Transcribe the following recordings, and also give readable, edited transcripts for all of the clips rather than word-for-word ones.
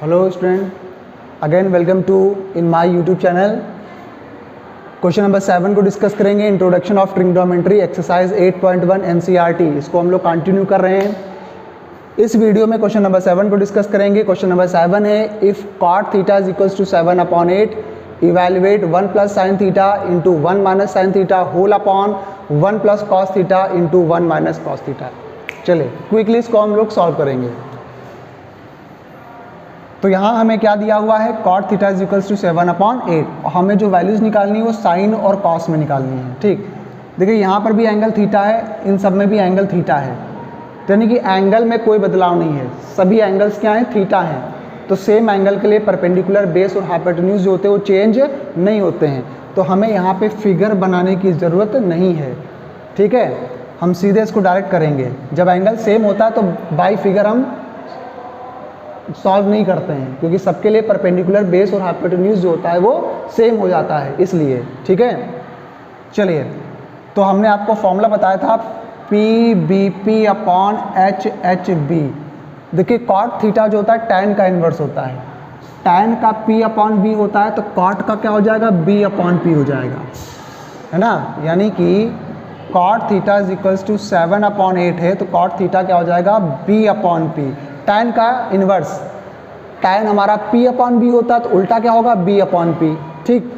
Hello student, again welcome to in my YouTube channel. Question number 7 को discuss करेंगे। Introduction of trigonometry exercise 8.1 NCERT. इसको हम लोग continue कर रहे हैं। इस वीडियो में क्वेश्चन नंबर 7 को डिस्कस करेंगे। क्वेश्चन नंबर 7 है, if cot theta is equals to 7/8 evaluate 1 plus sine theta into 1 minus sine theta whole upon 1 plus cos theta into 1 minus cos theta. चलिए क्विकली इसको हम लोग सॉल्व करेंगे। तो यहाँ हमें क्या दिया हुआ है, cot theta is equals to 7/8 और हमें जो वैल्यूज़ निकालनी है वो साइन और कॉस में निकालनी है। ठीक, देखिए यहाँ पर भी एंगल थीटा है, इन सब में भी एंगल थीटा है, तो यानी कि एंगल में कोई बदलाव नहीं है, सभी एंगल्स क्या हैं, थीटा हैं। तो सेम एंगल के लिए परपेंडिकुलर बेस और हाइपोटेन्यूज जो होते हैं वो चेंज नहीं होते हैं, तो हमें यहाँ पे फिगर बनाने की ज़रूरत नहीं है। ठीक है, हम सीधे इसको डायरेक्ट करेंगे। जब एंगल सेम होता है तो बाई फिगर हम सॉल्व नहीं करते हैं, क्योंकि सबके लिए परपेंडिकुलर बेस और हाइपोटेन्यूज जो होता है वो सेम हो जाता है, इसलिए। ठीक है, चलिए, तो हमने आपको फॉर्मूला बताया था P B P upon H H B. देखिए cot थीटा जो होता है tan का इन्वर्स होता है, tan का p अपॉन बी होता है, तो cot का क्या हो जाएगा, b अपॉन पी हो जाएगा, है ना। यानी कि cot theta is equals to 7/8 है, तो cot थीटा क्या हो जाएगा, b अपॉन पी। tan का इन्वर्स, tan हमारा p अपॉन बी होता है, तो उल्टा क्या होगा, b अपॉन पी। ठीक,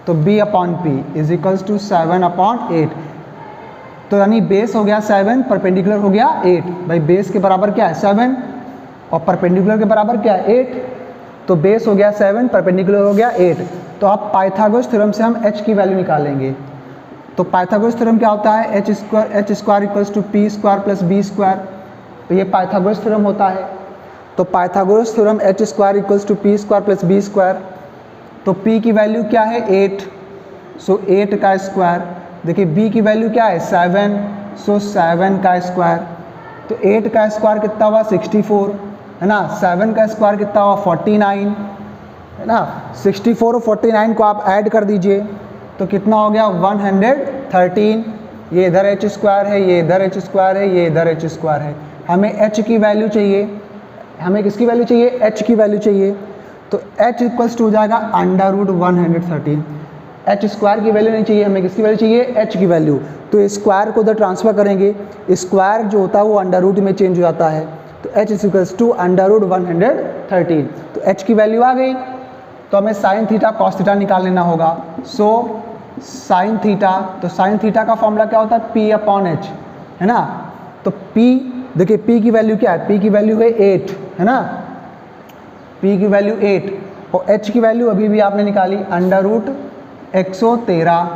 तो b upon P is equals to 7/8। तो यानी बेस हो गया 7, परपेंडिकुलर हो गया 8। भाई बेस के बराबर क्या है 7 और परपेंडिकुलर के बराबर क्या है 8, तो बेस हो गया 7, परपेंडिकुलर हो गया 8। तो अब पाइथागोरस थ्योरम से हम h की वैल्यू निकालेंगे। तो पाइथागोरस थ्योरम क्या होता है, h square equals to P square plus B square. तो ये पाइथागोरस थ्योरम होता है। तो Pythagoras theorem h square equals to P square plus B square. तो p की वैल्यू क्या है 8, सो 8 का स्क्वायर। देखिए b की वैल्यू क्या है 7, सो 7 का स्क्वायर। तो 8 का स्क्वायर कितना हुआ 64, है ना। 7 का स्क्वायर कितना हुआ 49, है ना। 64 और 49 को आप ऐड कर दीजिए तो कितना हो गया 113। ये इधर h स्क्वायर है, ये इधर h स्क्वायर है, ये इधर h स्क्वायर है। हमें h की वैल्यू चाहिए, हमें किसकी वैल्यू चाहिए, h की वैल्यू चाहिए। तो h इक्वल्स टू हो जाएगा √113। एच स्क्वायर की वैल्यू नहीं चाहिए, हमें किसकी वैल्यू चाहिए, एच की वैल्यू। तो स्क्वायर को उधर ट्रांसफर करेंगे, स्क्वायर जो होता है वो अंडर रूट में चेंज हो जाता है, तो एच इक्वल्स टू √113। तो एच की वैल्यू आ गई, तो हमें साइन थीटा कॉस थीटा निकाल लेना होगा। सो साइन थीटा, तो साइन थीटा का फॉर्मूला क्या होता है, पी अपॉन एच, है ना। तो पी, देखिए पी की वैल्यू क्या है, पी की वैल्यू है 8, है ना, पी की वैल्यू 8 और एच की वैल्यू अभी भी आपने निकाली √113।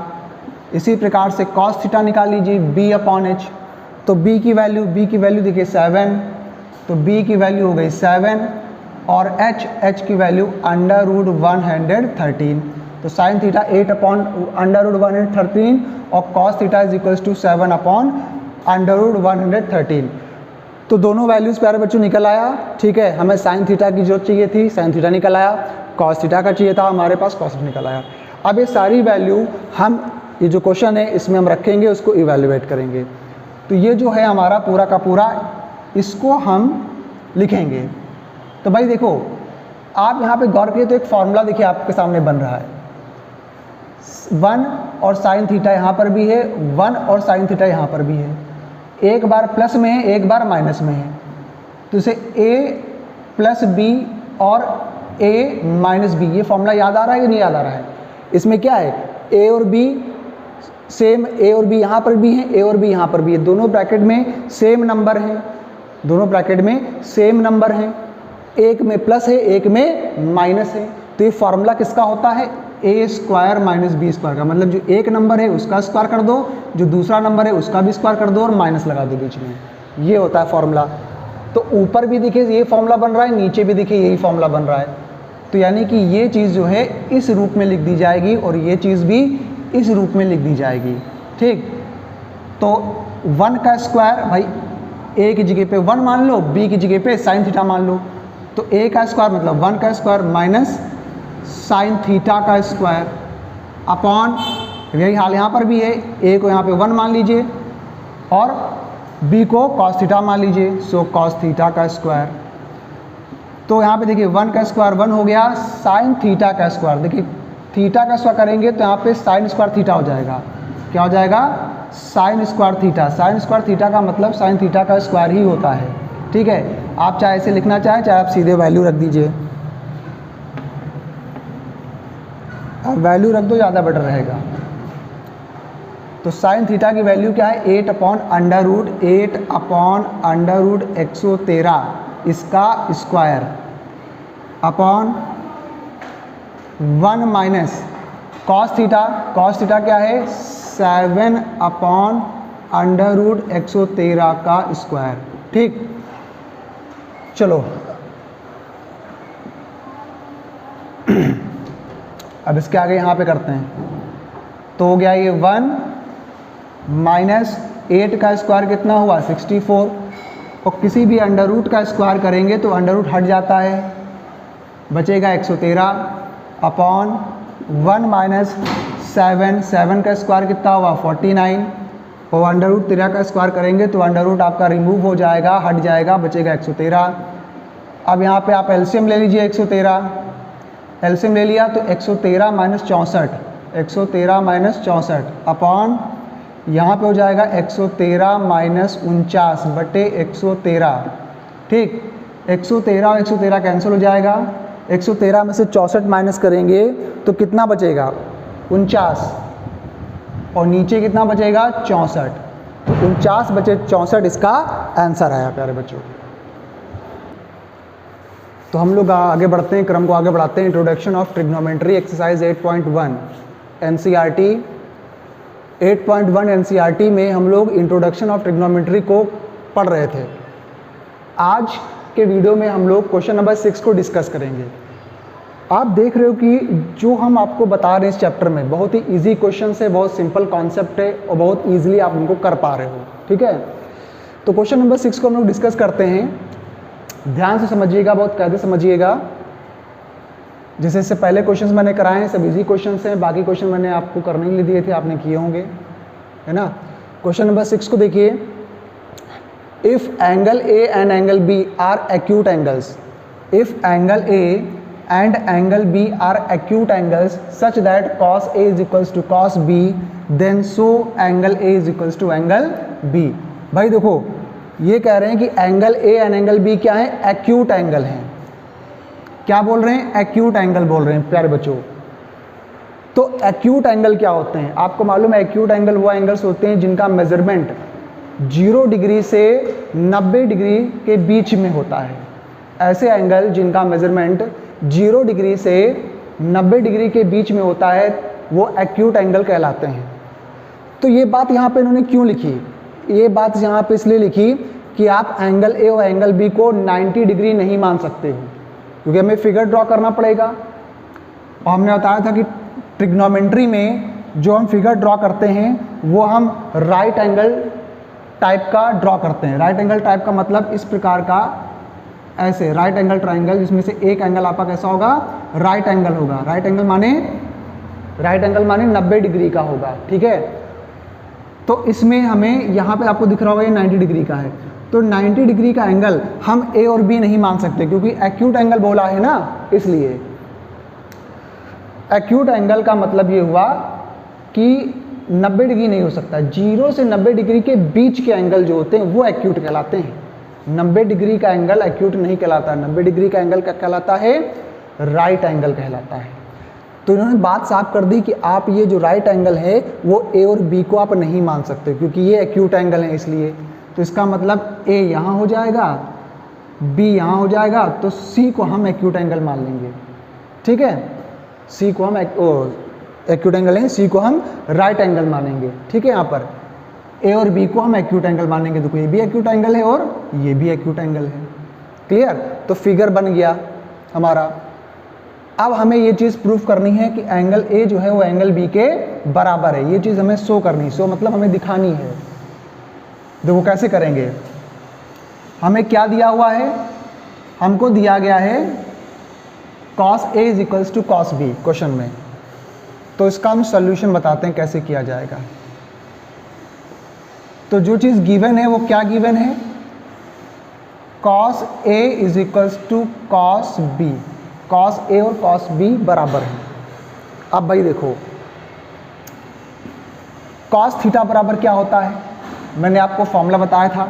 इसी प्रकार से cos थीटा निकाल लीजिए b अपॉन एच। तो b की वैल्यू देखिए 7, तो b की वैल्यू हो गई 7 और h की वैल्यू √113। तो साइन थीटा 8 अपॉन √113 और cos theta is equals to 7 upon √113। तो दोनों वैल्यूज़ प्यारे बच्चों निकल आया। ठीक है, हमें साइन थीटा की जरूरत चाहिए थी, साइन थीटा निकल आया। cos थीटा का चाहिए था, हमारे पास cos थीटा निकल आया। अब ये सारी वैल्यू हम, ये जो क्वेश्चन है इसमें हम रखेंगे, उसको इवैल्यूएट करेंगे। तो ये जो है हमारा पूरा का पूरा, इसको हम लिखेंगे। तो भाई देखो, आप यहाँ पे गौर करिए तो एक फॉर्मूला देखिए आपके सामने बन रहा है, 1 और साइन थीटा यहाँ पर भी है, 1 और साइन थीटा यहाँ पर भी है, एक बार प्लस में है, एक बार माइनस में है। तो इसे a प्लस बी और a माइनस बी, ये फॉर्मूला याद आ रहा है कि नहीं याद आ रहा है। इसमें क्या है, a और b सेम, a और b यहाँ पर भी है, a और b यहाँ पर भी है, दोनों ब्रैकेट में सेम नंबर हैं, दोनों ब्रैकेट में सेम नंबर हैं, एक में प्लस है, एक में माइनस है। तो ये फार्मूला किसका होता है, a square minus B square का। मतलब जो एक नंबर है उसका स्क्वायर कर दो, जो दूसरा नंबर है उसका भी स्क्वायर कर दो और माइनस लगा दो बीच में, ये होता है फॉर्मूला। तो ऊपर भी देखिए ये फॉर्मूला बन रहा है, नीचे भी देखिए यही फॉर्मूला बन रहा है। तो यानी कि ये चीज़ जो है इस रूप में लिख दी जाएगी और ये चीज़ भी इस रूप में लिख दी जाएगी। ठीक, तो 1 का स्क्वायर, भाई a की जगह पे 1 मान लो, b की जगह पे साइन थीटा मान लो। तो a का स्क्वायर मतलब 1 का स्क्वायर माइनस साइन थीटा का स्क्वायर अपॉन, यही हाल यहाँ पर भी है, a को यहाँ पे 1 मान लीजिए और b को cos थीटा मान लीजिए, सो cos थीटा का स्क्वायर। तो यहाँ पे देखिए 1 का स्क्वायर 1 हो गया, साइन थीटा का स्क्वायर, देखिए थीटा का स्क्वायर करेंगे तो यहाँ पे साइन स्क्वायर थीटा हो जाएगा। क्या हो जाएगा? Sine square theta. Sine square theta का मतलब साइन थीटा का स्क्वायर ही होता है। ठीक है, आप चाहे ऐसे लिखना चाहें, चाहे आप सीधे वैल्यू रख दीजिए, आप वैल्यू रख दो, ज़्यादा बेटर रहेगा। तो साइन थीटा की वैल्यू क्या है? 8 अपॉन अंडर रूट 113 इसका square upon 1 minus cos theta. Cos theta क्या है? 7 अपॉन अंडर रूट 113 का स्क्वायर। ठीक, चलो अब इसके आगे यहाँ पे करते हैं। तो हो गया ये 1 माइनस 8 का स्क्वायर कितना हुआ? 64। और किसी भी अंडर रूट का स्क्वायर करेंगे तो अंडर रूट हट जाता है, बचेगा 113 अपॉन 1 माइनस 7 का स्क्वायर कितना हुआ? 49। और अंडर रूट 13 का स्क्वायर करेंगे तो अंडर रूट आपका रिमूव हो जाएगा, हट जाएगा, बचेगा 113। अब यहाँ पे आप एलसीएम ले लीजिए 113, एलसीएम ले लिया तो 113 माइनस 64, 113 माइनस 64 अपॉन यहाँ पे हो जाएगा 113 माइनस 49 बटे 113। ठीक, 113 और 113 कैंसिल हो जाएगा, 113 में से 64 माइनस करेंगे तो कितना बचेगा? 49, और नीचे कितना बचेगा? 64। तो 49 बचे 64 इसका आंसर आया प्यारे बच्चों। तो हम लोग आगे बढ़ते हैं, क्रम को आगे बढ़ाते हैं। Introduction of trigonometry exercise 8.1 NCERT 8.1 NCERT में हम लोग इंट्रोडक्शन ऑफ ट्रिग्नोमेट्री को पढ़ रहे थे। आज के वीडियो में हम लोग क्वेश्चन नंबर 6 को डिस्कस करेंगे। आप देख रहे हो कि जो हम आपको बता रहे हैं इस चैप्टर में बहुत ही इजी क्वेश्चन है, बहुत सिंपल कॉन्सेप्ट है और बहुत ईजिली आप उनको कर पा रहे हो। ठीक है, तो क्वेश्चन नंबर 6 को हम लोग डिस्कस करते हैं। ध्यान से समझिएगा, बहुत कायदे समझिएगा। जैसे इससे पहले क्वेश्चंस मैंने कराए हैं, सब इजी क्वेश्चंस हैं, बाकी क्वेश्चन मैंने आपको करने के लिए दिए थे, आपने किए होंगे, है ना। क्वेश्चन नंबर 6 को देखिए। If angle A and angle B are acute angles, if angle A and angle B are acute angles such that cos A is equals to cos B, then so angle A is equals to angle B. भाई देखो, ये कह रहे हैं कि angle A and angle B क्या है? Acute angle हैं। क्या बोल रहे हैं? एक्यूट एंगल बोल रहे हैं प्यारे बच्चों। तो एक्यूट एंगल क्या होते हैं? आपको मालूम है एक्यूट एंगल वो एंगल्स होते हैं जिनका मेजरमेंट 0 डिग्री से 90 डिग्री के बीच में होता है। ऐसे एंगल जिनका मेजरमेंट 0 डिग्री से 90 डिग्री के बीच में होता है वो एक्यूट एंगल कहलाते हैं। तो ये बात यहाँ पे इन्होंने क्यों लिखी? ये बात यहाँ पे इसलिए लिखी कि आप एंगल ए और एंगल बी को 90 डिग्री नहीं मान सकते हो, क्योंकि हमें फिगर ड्रॉ करना पड़ेगा। और हमने बताया था कि ट्रिग्नोमेट्री में जो हम फिगर ड्रॉ करते हैं वो हम राइट एंगल टाइप का ड्रॉ करते हैं। राइट एंगल टाइप का मतलब इस प्रकार का, ऐसे राइट एंगल ट्राइंगल, जिसमें से एक एंगल आपका कैसा होगा? राइट एंगल होगा। राइट एंगल माने 90 डिग्री का होगा। ठीक है, तो इसमें हमें यहाँ पे आपको दिख रहा होगा ये 90 डिग्री का है। तो 90 डिग्री का एंगल हम ए और बी नहीं मान सकते, क्योंकि एक्यूट एंगल बोला है ना, इसलिए। एक्यूट एंगल का मतलब ये हुआ कि 90 डिग्री नहीं हो सकता। 0 से 90 डिग्री के बीच के एंगल जो होते हैं वो एक्यूट कहलाते हैं। 90 डिग्री का एंगल एक्यूट नहीं कहलाता। 90 डिग्री का एंगल क्या कहलाता है? राइट एंगल कहलाता है। तो इन्होंने बात साफ कर दी कि आप ये जो राइट एंगल है वो ए और बी को आप नहीं मान सकते, क्योंकि ये एक्यूट एंगल है इसलिए। तो इसका मतलब ए यहाँ हो जाएगा, बी यहाँ हो जाएगा, तो सी को हम एक्यूट एंगल मान लेंगे। ठीक है, सी को हम एक्यूट एंगल है, सी को हम राइट एंगल मानेंगे। ठीक है, यहाँ पर ए और बी को हम एक्यूट एंगल मानेंगे। देखो ये भी एक्यूट एंगल है और ये भी एक्यूट एंगल है। क्लियर? तो फिगर बन गया हमारा। अब हमें ये चीज़ प्रूफ करनी है कि एंगल ए जो है वो एंगल बी के बराबर है। ये चीज़ हमें शो करनी है, शो मतलब हमें दिखानी है। देखो कैसे करेंगे। हमें क्या दिया हुआ है? हमको दिया गया है cos A is equals to cos B question में। तो इसका हम सॉल्यूशन बताते हैं कैसे किया जाएगा। तो जो चीज़ गिवन है वो क्या गिवन है? Cos A is equals to cos B, cos A और कॉस बी बराबर है। अब भाई देखो कॉस थीटा बराबर क्या होता है, मैंने आपको फॉर्मूला बताया था,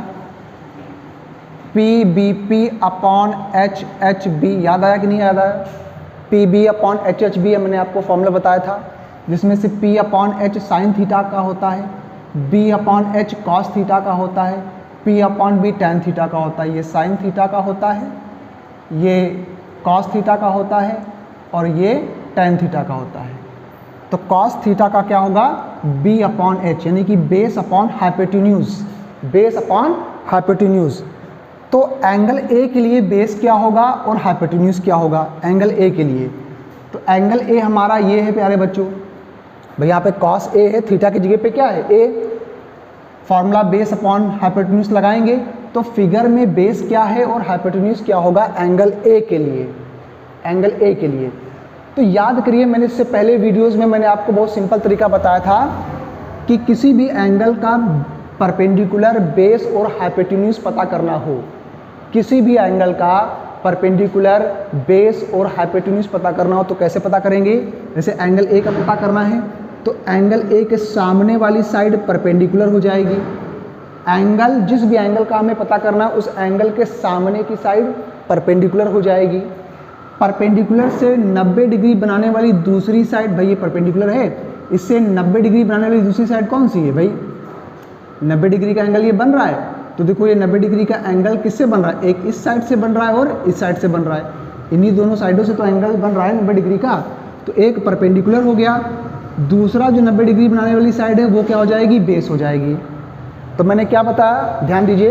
P B P upon H H B, याद आया कि नहीं याद आया? P B upon H H B मैंने आपको फॉर्मूला बताया था, जिसमें से P upon H sine theta का होता है, B upon H cos theta का होता है, P upon B tan theta का होता है। ये साइन थीटा का होता है, ये कॉस थीटा का होता है और ये टैन थीटा का होता है। तो कॉस थीटा का क्या होगा, बी अपॉन एच, यानी कि base upon hypotenuse, base upon hypotenuse. तो एंगल ए के लिए बेस क्या होगा और हाइपोटेन्यूज क्या होगा एंगल ए के लिए? तो एंगल ए हमारा ये है प्यारे बच्चों, भाई यहाँ पे कॉस ए है, थीटा की जगह पे क्या है ए, फॉर्मूला बेस अपॉन हाइपोटेन्यूज लगाएंगे तो फिगर में बेस क्या है और हाइपोटेन्यूज क्या होगा एंगल ए के लिए, एंगल ए के लिए। तो याद करिए, मैंने इससे पहले वीडियोस में मैंने आपको बहुत सिंपल तरीका बताया था कि किसी भी एंगल का परपेंडिकुलर बेस और हाइपोटेन्यूज पता करना हो, किसी भी एंगल का परपेंडिकुलर बेस और हाइपोटेन्यूज पता करना हो तो कैसे पता करेंगे? जैसे एंगल ए का पता करना है तो एंगल ए के सामने वाली साइड परपेंडिकुलर हो जाएगी, एंगल जिस भी एंगल का हमें पता करना है उस एंगल के सामने की साइड परपेंडिकुलर हो जाएगी। परपेंडिकुलर से 90 डिग्री बनाने वाली दूसरी साइड, भाई ये परपेंडिकुलर है, इससे 90 डिग्री बनाने वाली दूसरी साइड कौन सी है भाई? 90 डिग्री का एंगल ये बन रहा है, तो देखो ये 90 डिग्री का एंगल किससे बन रहा है? एक इस साइड से बन रहा है और इस साइड से बन रहा है, इन्हीं दोनों साइडों से तो एंगल बन रहा है 90 डिग्री का। तो एक परपेंडिकुलर हो गया, दूसरा जो 90 डिग्री बनाने वाली साइड है वो क्या हो जाएगी? बेस हो जाएगी। तो मैंने क्या बताया, ध्यान दीजिए,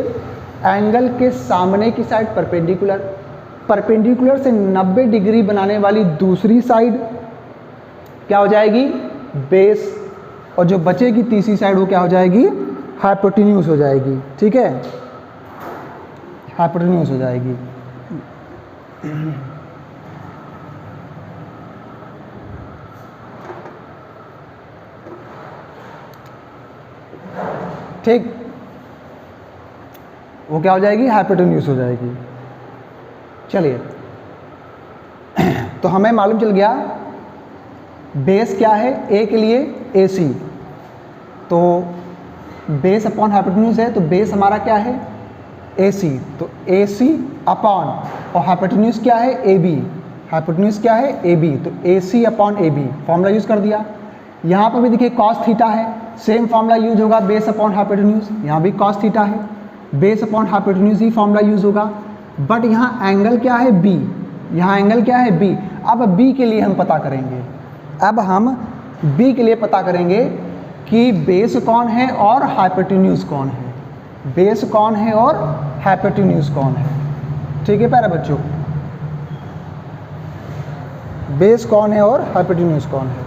एंगल के सामने की साइड परपेंडिकुलर, परपेंडिकुलर से 90 डिग्री बनाने वाली दूसरी साइड क्या हो जाएगी? बेस, और जो बचेगी तीसरी साइड वो क्या हो जाएगी? हाइपोटेन्यूज हो जाएगी। ठीक है, हाइपोटेन्यूज हो जाएगी। ठीक, वो क्या हो जाएगी? हाइपोटेन्यूज हो जाएगी। चलिए, तो हमें मालूम चल गया बेस क्या है ए के लिए, ए सी। तो बेस अपॉन हाइपोटेन्यूज है, तो बेस हमारा क्या है? ए सी। तो ए सी अपॉन, और हाइपोटेन्यूज क्या है? A B. हाइपोटेन्यूज क्या है? A B. तो A C upon A B formula use कर दिया। यहाँ पर भी देखिए कॉस थीटा है, सेम फॉर्मूला यूज होगा, बेस अपॉन हाइपोटेन्यूज। यहाँ भी कॉस थीटा है, बेस अपॉन हाइपोटेन्यूज ही फॉर्मूला यूज होगा। बट यहाँ एंगल क्या है? बी। यहाँ एंगल क्या है? बी। अब बी के लिए हम पता करेंगे, अब हम बी के लिए पता करेंगे कि बेस कौन है और हाइपोटेन्यूज कौन है, बेस कौन है और हाइपोटेन्यूज कौन है। ठीक है प्यारे बच्चों, बेस कौन है और हाइपोटेन्यूज कौन है।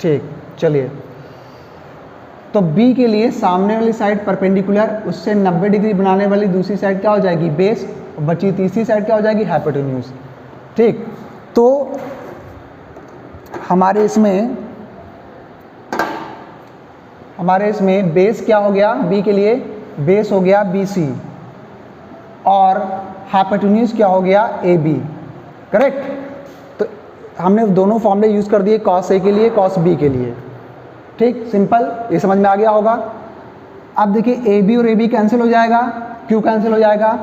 ठीक, चलिए, तो B के लिए सामने वाली साइड परपेंडिकुलर, उससे 90 डिग्री बनाने वाली दूसरी साइड क्या हो जाएगी? बेस, और बची तीसरी साइड क्या हो जाएगी? हाइपोटेन्यूज। ठीक, तो हमारे इसमें बेस क्या हो गया? B के लिए बेस हो गया BC और हाइपोटेन्यूज क्या हो गया? AB। करेक्ट। तो हमने दोनों फॉर्मूले यूज़ कर दिए, कॉस ए के लिए, कॉस बी के लिए। ठीक, सिंपल, ये समझ में आ गया होगा। अब देखिए ए बी और ए बी कैंसिल हो जाएगा। क्यों कैंसिल हो जाएगा?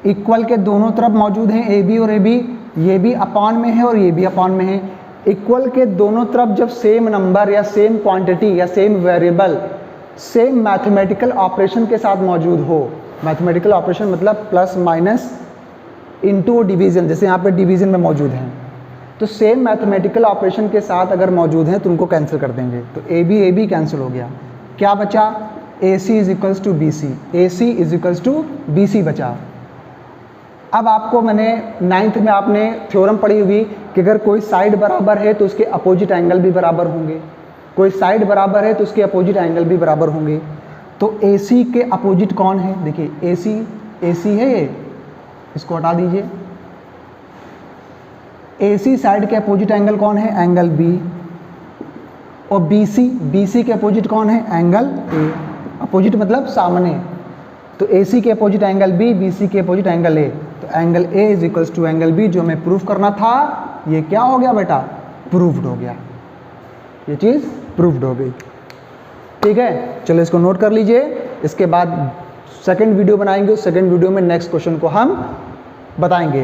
इक्वल के दोनों तरफ मौजूद हैं ए बी और ए बी, ये भी अपॉन में है और ये भी अपॉन में है। इक्वल के दोनों तरफ जब सेम नंबर या सेम क्वांटिटी या same variable same mathematical operation के साथ मौजूद हो, मैथमेटिकल ऑपरेशन मतलब प्लस माइनस इनटू डिवीज़न, जैसे यहाँ पे डिवीज़न में मौजूद हैं, तो सेम मैथमेटिकल ऑपरेशन के साथ अगर मौजूद हैं तो उनको कैंसिल कर देंगे। तो ए बी कैंसिल हो गया, क्या बचा? A C is equals to B C, A C is equals to B C बचा। अब आपको मैंने 9th में आपने थ्योरम पढ़ी होगी कि अगर कोई साइड बराबर है तो उसके अपोजिट एंगल भी बराबर होंगे, कोई साइड बराबर है तो उसके अपोजिट एंगल भी बराबर होंगे। तो AC के अपोजिट कौन है? देखिए AC है ये, इसको हटा दीजिए। AC साइड के अपोजिट एंगल कौन है? Angle B। और BC के अपोजिट कौन है? Angle A। अपोजिट मतलब सामने, तो AC के अपोजिट एंगल B, BC के अपोजिट एंगल A। तो एंगल A is equals to angle B, जो हमें प्रूफ करना था ये क्या हो गया बेटा? प्रूव्ड हो गया, ये चीज़ प्रूव्ड हो गई। ठीक है, चलो इसको नोट कर लीजिए। इसके बाद सेकंड वीडियो बनाएंगे, उस सेकंड वीडियो में नेक्स्ट क्वेश्चन को हम बताएंगे।